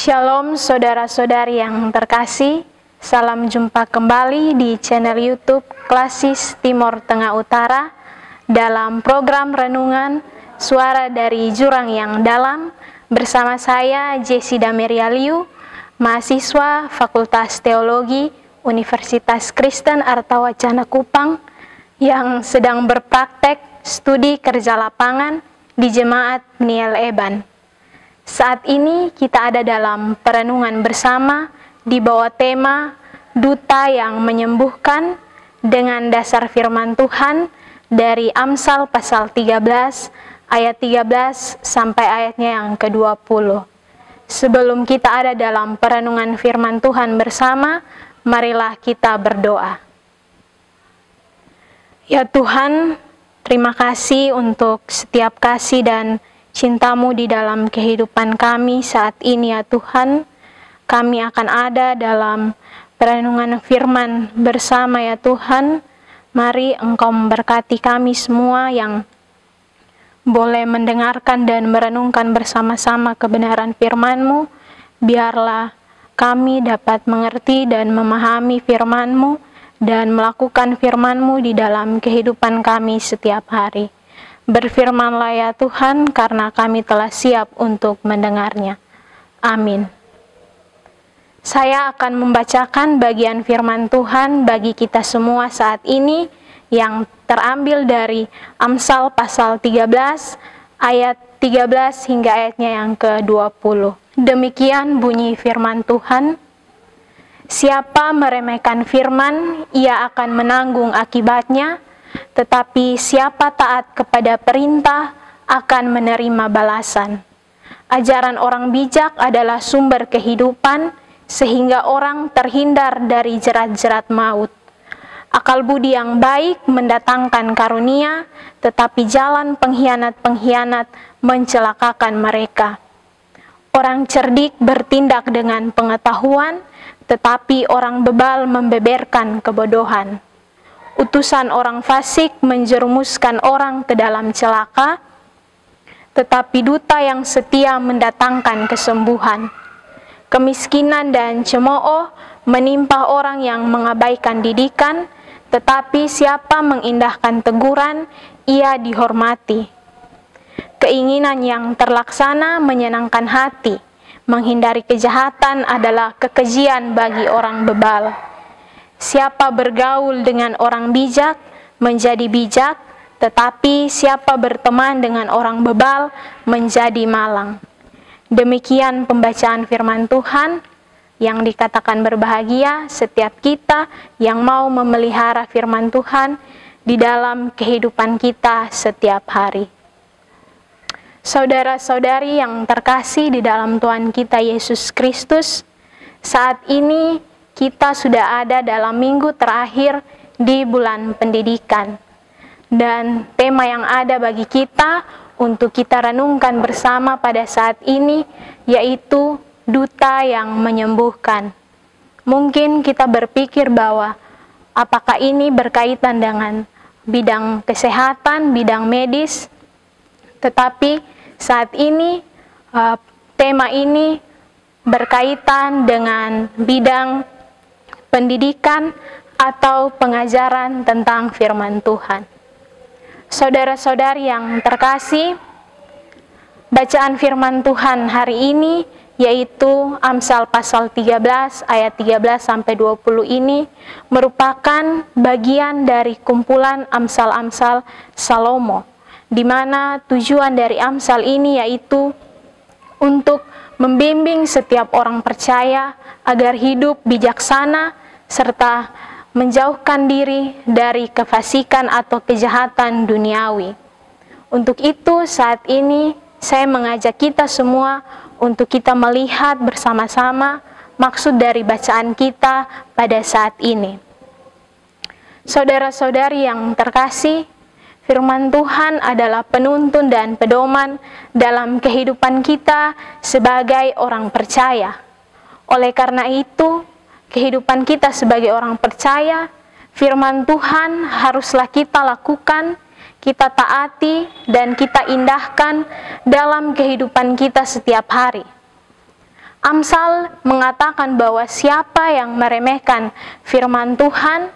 Shalom saudara-saudari yang terkasih, salam jumpa kembali di channel YouTube Klasis Timur Tengah Utara dalam program Renungan Suara dari Jurang yang Dalam bersama saya Jessi Damerialiu, mahasiswa Fakultas Teologi Universitas Kristen Artawacana Kupang yang sedang berpraktek studi kerja lapangan di Jemaat Peniel Eban. Saat ini kita ada dalam perenungan bersama di bawah tema Duta yang Menyembuhkan dengan dasar firman Tuhan dari Amsal pasal 13 ayat 13 sampai ayatnya yang ke-20. Sebelum kita ada dalam perenungan firman Tuhan bersama, marilah kita berdoa. Ya Tuhan, terima kasih untuk setiap kasih dan cinta-Mu di dalam kehidupan kami saat ini ya Tuhan. Kami akan ada dalam perenungan firman bersama ya Tuhan. Mari Engkau memberkati kami semua yang boleh mendengarkan dan merenungkan bersama-sama kebenaran firman-Mu. Biarlah kami dapat mengerti dan memahami firman-Mu dan melakukan firman-Mu di dalam kehidupan kami setiap hari. Berfirmanlah ya Tuhan, karena kami telah siap untuk mendengarnya. Amin. Saya akan membacakan bagian firman Tuhan bagi kita semua saat ini yang terambil dari Amsal pasal 13 ayat 13 hingga ayatnya yang ke-20. Demikian bunyi firman Tuhan. Siapa meremehkan firman, ia akan menanggung akibatnya. Tetapi siapa taat kepada perintah akan menerima balasan. Ajaran orang bijak adalah sumber kehidupan, sehingga orang terhindar dari jerat-jerat maut. Akal budi yang baik mendatangkan karunia, tetapi jalan pengkhianat-pengkhianat mencelakakan mereka. Orang cerdik bertindak dengan pengetahuan, tetapi orang bebal membeberkan kebodohan. Utusan orang fasik menjerumuskan orang ke dalam celaka, tetapi duta yang setia mendatangkan kesembuhan. Kemiskinan dan cemooh menimpa orang yang mengabaikan didikan, tetapi siapa mengindahkan teguran, ia dihormati. Keinginan yang terlaksana menyenangkan hati, menghindari kejahatan adalah kekejian bagi orang bebal. Siapa bergaul dengan orang bijak menjadi bijak, tetapi siapa berteman dengan orang bebal menjadi malang. Demikian pembacaan firman Tuhan yang dikatakan berbahagia setiap kita yang mau memelihara firman Tuhan di dalam kehidupan kita setiap hari. Saudara-saudari yang terkasih di dalam Tuhan kita Yesus Kristus, saat ini kita sudah ada dalam minggu terakhir di bulan pendidikan. Dan tema yang ada bagi kita untuk kita renungkan bersama pada saat ini yaitu Duta yang Menyembuhkan. Mungkin kita berpikir bahwa apakah ini berkaitan dengan bidang kesehatan, bidang medis, tetapi saat ini tema ini berkaitan dengan bidang pendidikan atau pengajaran tentang firman Tuhan. Saudara-saudari yang terkasih, bacaan firman Tuhan hari ini yaitu Amsal pasal 13 ayat 13 sampai 20 ini merupakan bagian dari kumpulan Amsal-Amsal Salomo, di mana tujuan dari Amsal ini yaitu untuk membimbing setiap orang percaya agar hidup bijaksana serta menjauhkan diri dari kefasikan atau kejahatan duniawi. Untuk itu saat ini saya mengajak kita semua untuk kita melihat bersama-sama maksud dari bacaan kita pada saat ini. Saudara-saudari yang terkasih, firman Tuhan adalah penuntun dan pedoman dalam kehidupan kita sebagai orang percaya. Oleh karena itu, kehidupan kita sebagai orang percaya, firman Tuhan haruslah kita lakukan, kita taati, dan kita indahkan dalam kehidupan kita setiap hari. Amsal mengatakan bahwa siapa yang meremehkan firman Tuhan,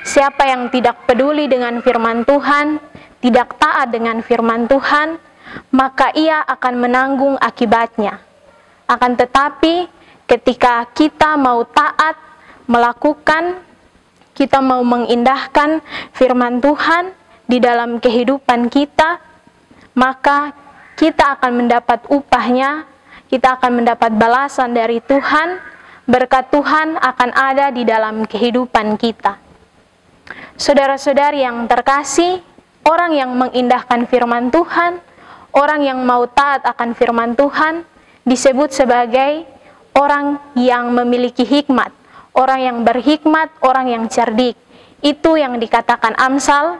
siapa yang tidak peduli dengan firman Tuhan, tidak taat dengan firman Tuhan, maka ia akan menanggung akibatnya. Akan tetapi, ketika kita mau taat, melakukan, kita mau mengindahkan firman Tuhan di dalam kehidupan kita, maka kita akan mendapat upahnya, kita akan mendapat balasan dari Tuhan, berkat Tuhan akan ada di dalam kehidupan kita. Saudara-saudari yang terkasih, orang yang mengindahkan firman Tuhan, orang yang mau taat akan firman Tuhan, disebut sebagai orang yang memiliki hikmat, orang yang berhikmat, orang yang cerdik. Itu yang dikatakan Amsal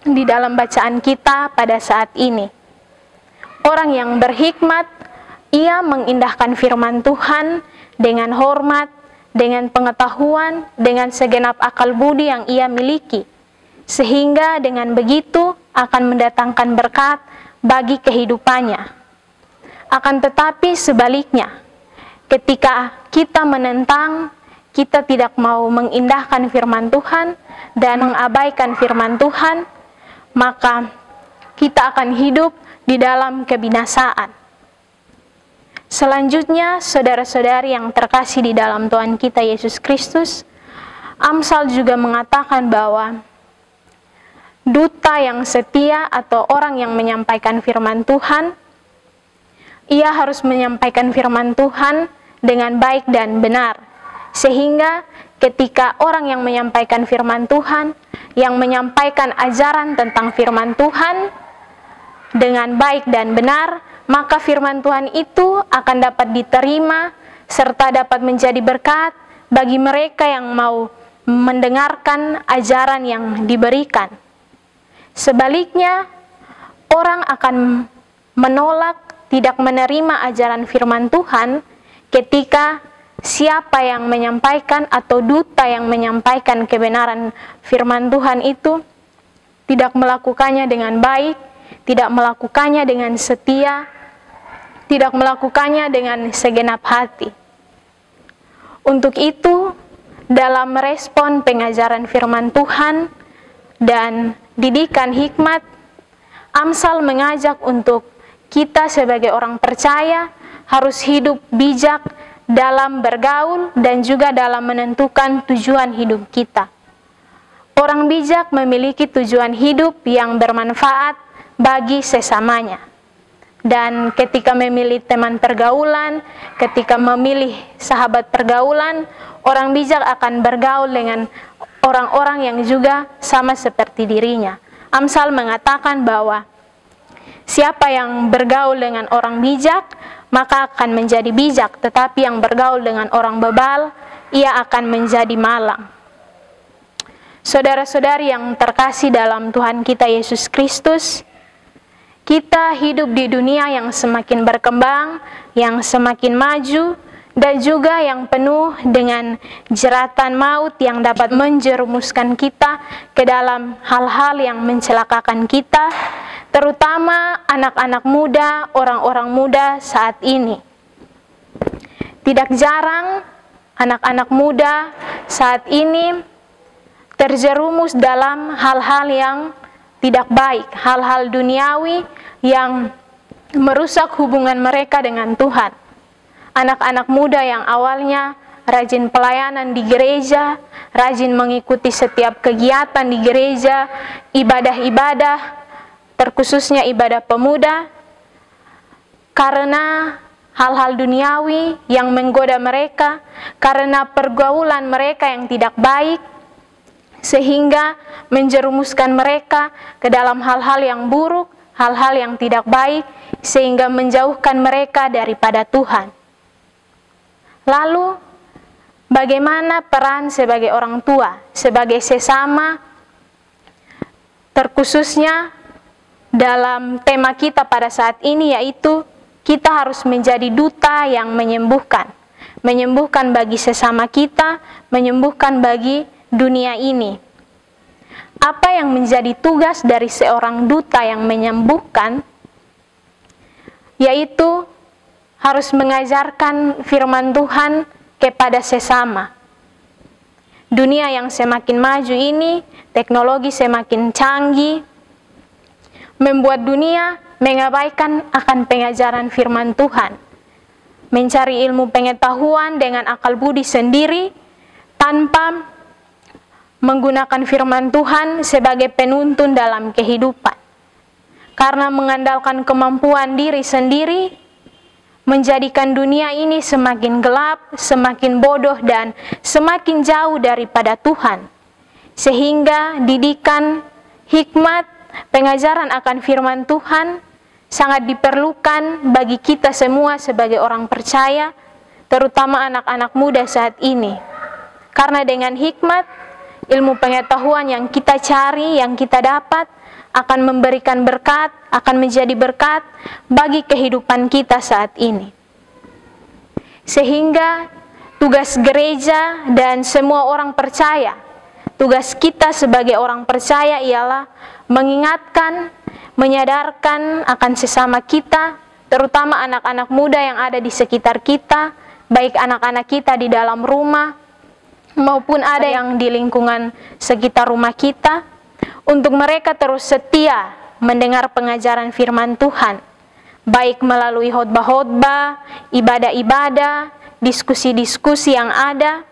di dalam bacaan kita pada saat ini. Orang yang berhikmat, ia mengindahkan firman Tuhan dengan hormat, dengan pengetahuan, dengan segenap akal budi yang ia miliki. Sehingga dengan begitu akan mendatangkan berkat bagi kehidupannya. Akan tetapi sebaliknya, ketika kita menentang, kita tidak mau mengindahkan firman Tuhan dan mengabaikan firman Tuhan, maka kita akan hidup di dalam kebinasaan. Selanjutnya, saudara-saudari yang terkasih di dalam Tuhan kita Yesus Kristus, Amsal juga mengatakan bahwa duta yang setia atau orang yang menyampaikan firman Tuhan, ia harus menyampaikan firman Tuhan dengan baik dan benar. Sehingga ketika orang yang menyampaikan firman Tuhan, yang menyampaikan ajaran tentang firman Tuhan dengan baik dan benar, maka firman Tuhan itu akan dapat diterima serta dapat menjadi berkat bagi mereka yang mau mendengarkan ajaran yang diberikan. Sebaliknya, orang akan menolak, tidak menerima ajaran firman Tuhan ketika siapa yang menyampaikan atau duta yang menyampaikan kebenaran firman Tuhan itu tidak melakukannya dengan baik, tidak melakukannya dengan setia, tidak melakukannya dengan segenap hati. Untuk itu, dalam merespon pengajaran firman Tuhan dan didikan hikmat, Amsal mengajak untuk kita sebagai orang percaya harus hidup bijak dalam bergaul dan juga dalam menentukan tujuan hidup kita. Orang bijak memiliki tujuan hidup yang bermanfaat bagi sesamanya. Dan ketika memilih teman pergaulan, ketika memilih sahabat pergaulan, orang bijak akan bergaul dengan orang-orang yang juga sama seperti dirinya. Amsal mengatakan bahwa siapa yang bergaul dengan orang bijak, maka akan menjadi bijak, tetapi yang bergaul dengan orang bebal, ia akan menjadi malang. Saudara-saudari yang terkasih dalam Tuhan kita Yesus Kristus, kita hidup di dunia yang semakin berkembang, yang semakin maju, dan juga yang penuh dengan jeratan maut yang dapat menjerumuskan kita ke dalam hal-hal yang mencelakakan kita, terutama anak-anak muda, orang-orang muda saat ini. Tidak jarang anak-anak muda saat ini terjerumus dalam hal-hal yang tidak baik, hal-hal duniawi yang merusak hubungan mereka dengan Tuhan. Anak-anak muda yang awalnya rajin pelayanan di gereja, rajin mengikuti setiap kegiatan di gereja, ibadah-ibadah, terkhususnya ibadah pemuda, karena hal-hal duniawi yang menggoda mereka, karena pergaulan mereka yang tidak baik, sehingga menjerumuskan mereka ke dalam hal-hal yang buruk, hal-hal yang tidak baik, sehingga menjauhkan mereka daripada Tuhan. Lalu, bagaimana peran sebagai orang tua, sebagai sesama, terkhususnya dalam tema kita pada saat ini, yaitu kita harus menjadi duta yang menyembuhkan. Menyembuhkan bagi sesama kita, menyembuhkan bagi dunia ini. Apa yang menjadi tugas dari seorang duta yang menyembuhkan? Yaitu harus mengajarkan firman Tuhan kepada sesama. Dunia yang semakin maju ini, teknologi semakin canggih, membuat dunia mengabaikan akan pengajaran firman Tuhan, mencari ilmu pengetahuan dengan akal budi sendiri tanpa menggunakan firman Tuhan sebagai penuntun dalam kehidupan. Karena mengandalkan kemampuan diri sendiri, menjadikan dunia ini semakin gelap, semakin bodoh, dan semakin jauh daripada Tuhan. Sehingga didikan, hikmat, pengajaran akan firman Tuhan sangat diperlukan bagi kita semua sebagai orang percaya, terutama anak-anak muda saat ini. Karena dengan hikmat, ilmu pengetahuan yang kita cari, yang kita dapat, akan memberikan berkat, akan menjadi berkat bagi kehidupan kita saat ini. Sehingga tugas gereja dan semua orang percaya, tugas kita sebagai orang percaya ialah mengingatkan, menyadarkan akan sesama kita, terutama anak-anak muda yang ada di sekitar kita, baik anak-anak kita di dalam rumah, maupun ada yang di lingkungan sekitar rumah kita, untuk mereka terus setia mendengar pengajaran firman Tuhan, baik melalui khotbah-khotbah, ibadah-ibadah, diskusi-diskusi yang ada.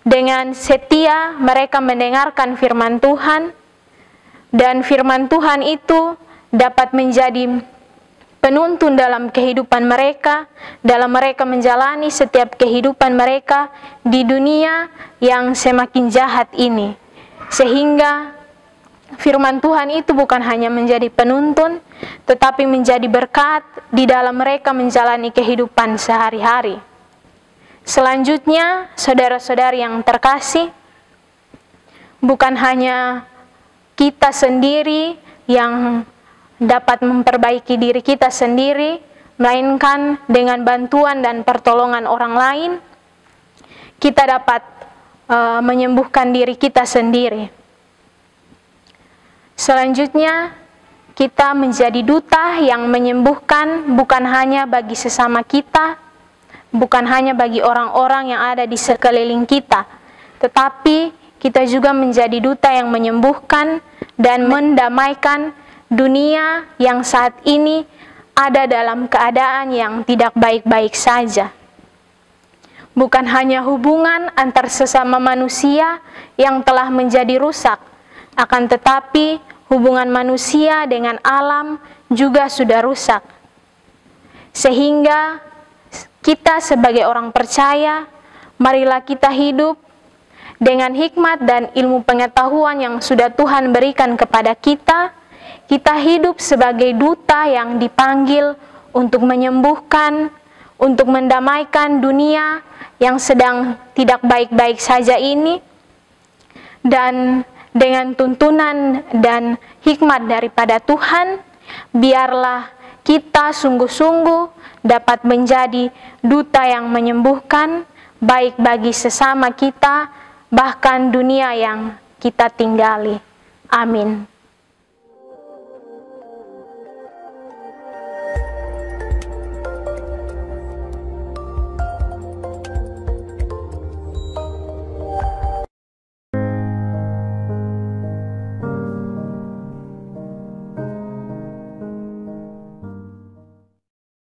Dengan setia mereka mendengarkan firman Tuhan, dan firman Tuhan itu dapat menjadi penuntun dalam kehidupan mereka, dalam mereka menjalani setiap kehidupan mereka di dunia yang semakin jahat ini. Sehingga firman Tuhan itu bukan hanya menjadi penuntun, tetapi menjadi berkat di dalam mereka menjalani kehidupan sehari-hari. Selanjutnya, saudara-saudari yang terkasih, bukan hanya kita sendiri yang dapat memperbaiki diri kita sendiri, melainkan dengan bantuan dan pertolongan orang lain, kita dapat menyembuhkan diri kita sendiri. Selanjutnya, kita menjadi duta yang menyembuhkan bukan hanya bagi sesama kita, bukan hanya bagi orang-orang yang ada di sekeliling kita, tetapi kita juga menjadi duta yang menyembuhkan dan mendamaikan dunia yang saat ini ada dalam keadaan yang tidak baik-baik saja. Bukan hanya hubungan antar sesama manusia yang telah menjadi rusak, akan tetapi hubungan manusia dengan alam juga sudah rusak. Sehingga kita sebagai orang percaya, marilah kita hidup dengan hikmat dan ilmu pengetahuan yang sudah Tuhan berikan kepada kita. Kita hidup sebagai duta yang dipanggil untuk menyembuhkan, untuk mendamaikan dunia yang sedang tidak baik-baik saja ini, dan dengan tuntunan dan hikmat daripada Tuhan, biarlah kita sungguh-sungguh dapat menjadi duta yang menyembuhkan, baik bagi sesama kita, bahkan dunia yang kita tinggali. Amin.